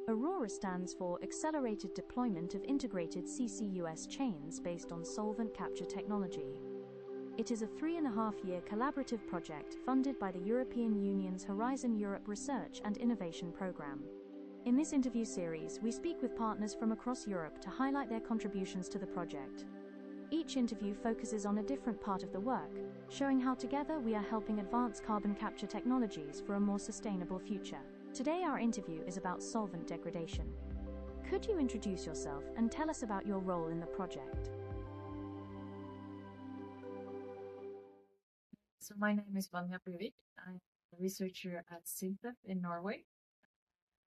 AURORA stands for Accelerated Deployment of Integrated CCUS Chains based on solvent capture technology. It is a 3.5-year collaborative project funded by the European Union's Horizon Europe Research and Innovation Programme. In this interview series, we speak with partners from across Europe to highlight their contributions to the project. Each interview focuses on a different part of the work, showing how together we are helping advance carbon capture technologies for a more sustainable future. Today our interview is about solvent degradation. Could you introduce yourself and tell us about your role in the project? So my name is Vanja Buvik. I'm a researcher at SINTEF in Norway.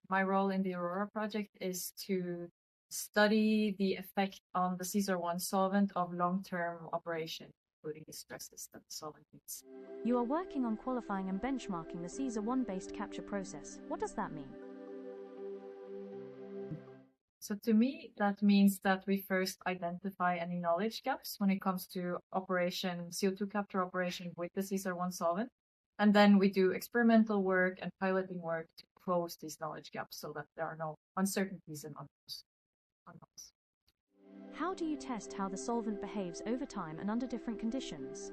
My role in the AURORA project is to study the effect on the Caesar-1 solvent of long-term operation, including the stresses that the solvent needs. You are working on qualifying and benchmarking the Caesar-1 based capture process. What does that mean? So to me, that means that we first identify any knowledge gaps when it comes to CO2 capture operation with the Caesar-1 solvent. And then we do experimental work and piloting work to close these knowledge gaps so that there are no uncertainties and unknowns. How do you test how the solvent behaves over time and under different conditions?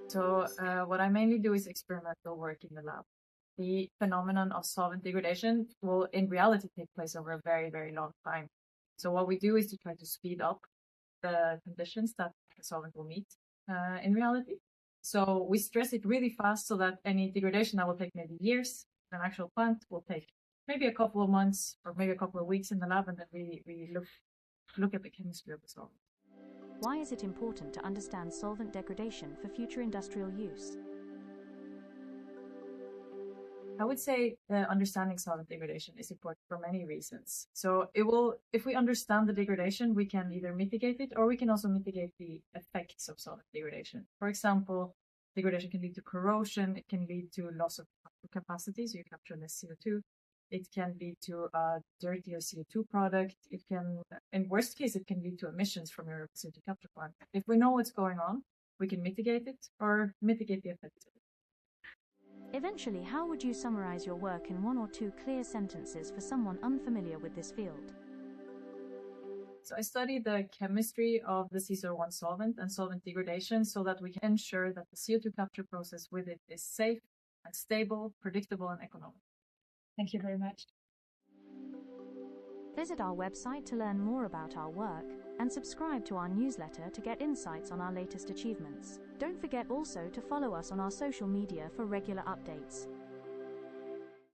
So what I mainly do is experimental work in the lab. The phenomenon of solvent degradation will in reality take place over a very, very long time. So what we do is to try to speed up the conditions that the solvent will meet in reality. So we stress it really fast so that any degradation that will take maybe years in an actual plant will take maybe a couple of months or maybe a couple of weeks in the lab, and then we look at the chemistry of the solvent. Why is it important to understand solvent degradation for future industrial use? I would say understanding solvent degradation is important for many reasons. So if we understand the degradation, we can either mitigate it or we can also mitigate the effects of solvent degradation. For example, degradation can lead to corrosion, it can lead to loss of capacity, so you capture less CO2. It can lead to a dirtier CO2 product. It can, in worst case, it can lead to emissions from your CO2 capture plant. If we know what's going on, we can mitigate it or mitigate the effects of it. Eventually, how would you summarize your work in 1 or 2 clear sentences for someone unfamiliar with this field? So I study the chemistry of the Caesar-1 solvent and solvent degradation so that we can ensure that the CO2 capture process with it is safe and stable, predictable and economic. Thank you very much. Visit our website to learn more about our work and subscribe to our newsletter to get insights on our latest achievements. Don't forget also to follow us on our social media for regular updates.